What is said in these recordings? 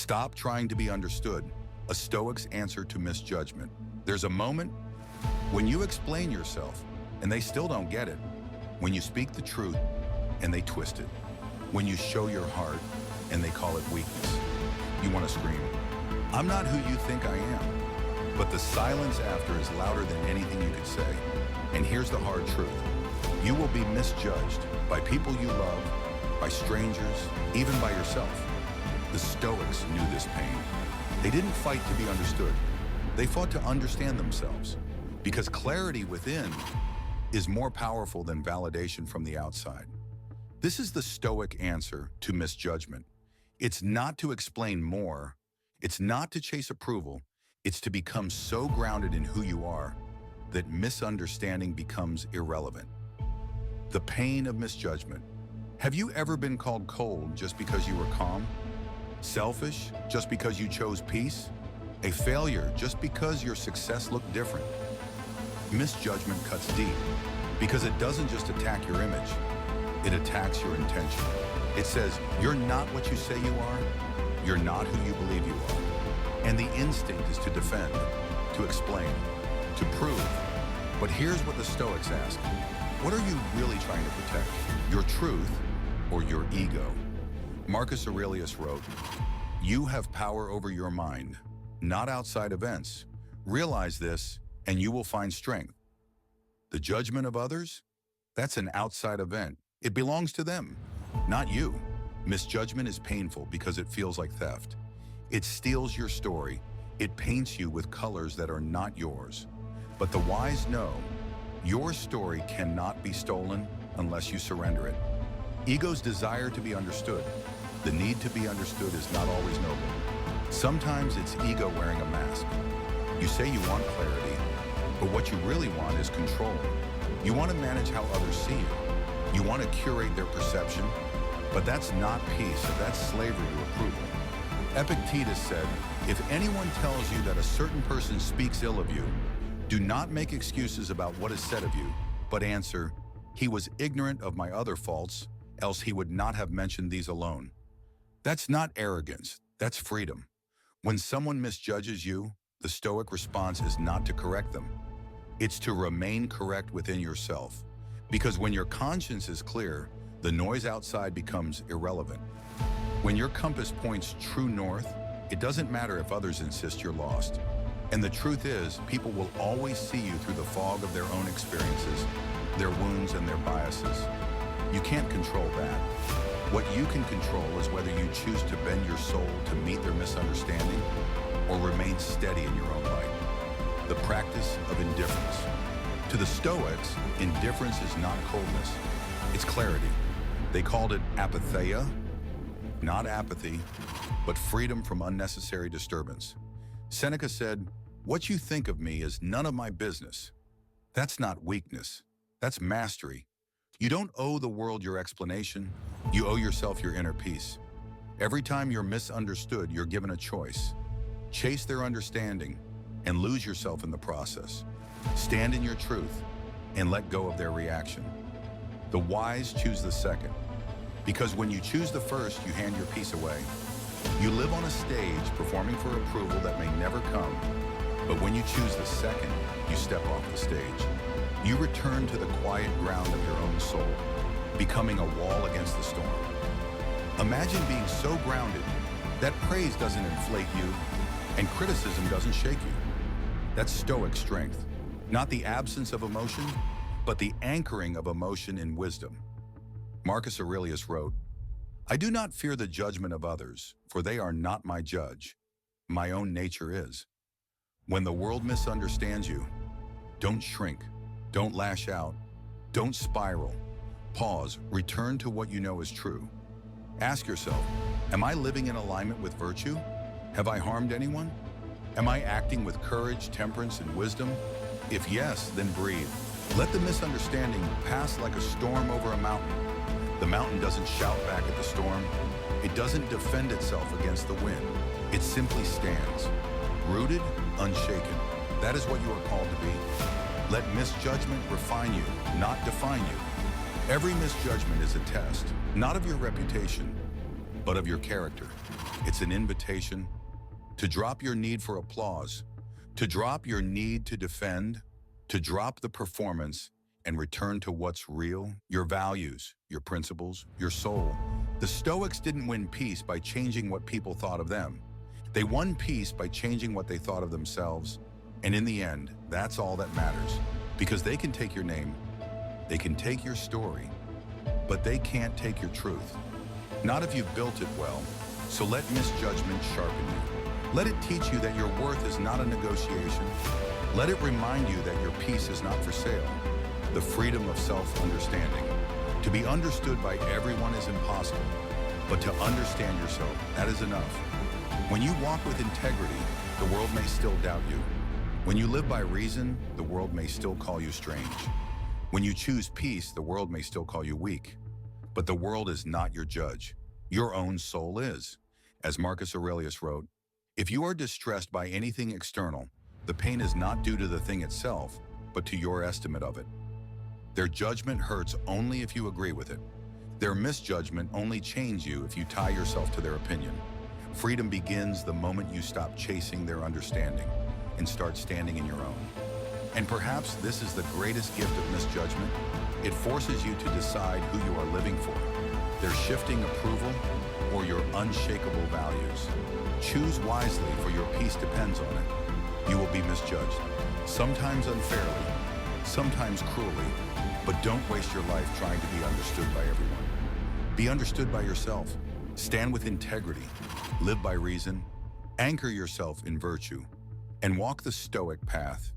Stop trying to be understood, a Stoic's answer to misjudgment. There's a moment when you explain yourself and they still don't get it, when you speak the truth and they twist it, when you show your heart and they call it weakness. You want to scream, "I'm not who you think I am." But the silence after is louder than anything you could say. And here's the hard truth. You will be misjudged by people you love, by strangers, even by yourself. The Stoics knew this pain. They didn't fight to be understood. They fought to understand themselves, because clarity within is more powerful than validation from the outside. This is the Stoic answer to misjudgment. It's not to explain more. It's not to chase approval. It's to become so grounded in who you are that misunderstanding becomes irrelevant. The pain of misjudgment. Have you ever been called cold just because you were calm? Selfish just because you chose peace? A failure just because your success looked different? Misjudgment cuts deep because it doesn't just attack your image, it attacks your intention. It says, you're not what you say you are, you're not who you believe you are. And the instinct is to defend, to explain, to prove. But here's what the Stoics ask. What are you really trying to protect? Your truth or your ego? Marcus Aurelius wrote, "You have power over your mind, not outside events. Realize this, and you will find strength." The judgment of others? That's an outside event. It belongs to them, not you. Misjudgment is painful because it feels like theft. It steals your story. It paints you with colors that are not yours. But the wise know your story cannot be stolen unless you surrender it. Ego's desire to be understood. The need to be understood is not always noble. Sometimes it's ego wearing a mask. You say you want clarity, but what you really want is control. You want to manage how others see you. You want to curate their perception, but that's not peace, that's slavery to approval. Epictetus said, "If anyone tells you that a certain person speaks ill of you, do not make excuses about what is said of you, but answer, 'He was ignorant of my other faults, else he would not have mentioned these alone.'" That's not arrogance, that's freedom. When someone misjudges you, the Stoic response is not to correct them. It's to remain correct within yourself. Because when your conscience is clear, the noise outside becomes irrelevant. When your compass points true north, it doesn't matter if others insist you're lost. And the truth is, people will always see you through the fog of their own experiences, their wounds and their biases. You can't control that. What you can control is whether you choose to bend your soul to meet their misunderstanding or remain steady in your own light. The practice of indifference. To the Stoics, indifference is not coldness, it's clarity. They called it apatheia, not apathy, but freedom from unnecessary disturbance. Seneca said, "What you think of me is none of my business." That's not weakness, that's mastery. You don't owe the world your explanation, you owe yourself your inner peace. Every time you're misunderstood, you're given a choice. Chase their understanding and lose yourself in the process. Stand in your truth and let go of their reaction. The wise choose the second, because when you choose the first, you hand your peace away. You live on a stage performing for approval that may never come, but when you choose the second, you step off the stage. You return to the quiet ground of your own soul, becoming a wall against the storm. Imagine being so grounded that praise doesn't inflate you and criticism doesn't shake you. That's Stoic strength, not the absence of emotion, but the anchoring of emotion in wisdom. Marcus Aurelius wrote, "I do not fear the judgment of others, for they are not my judge. My own nature is." When the world misunderstands you, don't shrink, don't lash out, don't spiral. Pause, return to what you know is true. Ask yourself, am I living in alignment with virtue? Have I harmed anyone? Am I acting with courage, temperance, and wisdom? If yes, then breathe. Let the misunderstanding pass like a storm over a mountain. The mountain doesn't shout back at the storm. It doesn't defend itself against the wind. It simply stands, rooted, unshaken. That is what you are called to be. Let misjudgment refine you, not define you. Every misjudgment is a test, not of your reputation, but of your character. It's an invitation to drop your need for applause, to drop your need to defend, to drop the performance and return to what's real, your values, your principles, your soul. The Stoics didn't win peace by changing what people thought of them. They won peace by changing what they thought of themselves. And in the end, that's all that matters. Because they can take your name, they can take your story, but they can't take your truth. Not if you've built it well. So let misjudgment sharpen you. Let it teach you that your worth is not a negotiation. Let it remind you that your peace is not for sale. The freedom of self-understanding. To be understood by everyone is impossible, but to understand yourself, that is enough. When you walk with integrity, the world may still doubt you. When you live by reason, the world may still call you strange. When you choose peace, the world may still call you weak. But the world is not your judge. Your own soul is. As Marcus Aurelius wrote, if you are distressed by anything external, the pain is not due to the thing itself, but to your estimate of it. Their judgment hurts only if you agree with it. Their misjudgment only chains you if you tie yourself to their opinion. Freedom begins the moment you stop chasing their understanding and start standing in your own. And perhaps this is the greatest gift of misjudgment. It forces you to decide who you are living for, their shifting approval or your unshakable values. Choose wisely, for your peace depends on it. You will be misjudged, sometimes unfairly, sometimes cruelly, but don't waste your life trying to be understood by everyone. Be understood by yourself. Stand with integrity, live by reason, anchor yourself in virtue, and walk the Stoic path.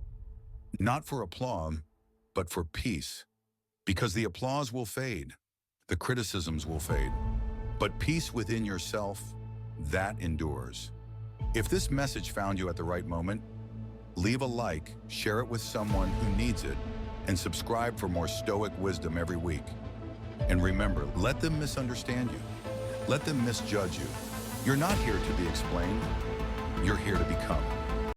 Not for applause, but for peace. Because the applause will fade, the criticisms will fade, but peace within yourself, that endures. If this message found you at the right moment, leave a like, share it with someone who needs it, and subscribe for more Stoic wisdom every week. And remember, let them misunderstand you. Let them misjudge you. You're not here to be explained. You're here to become.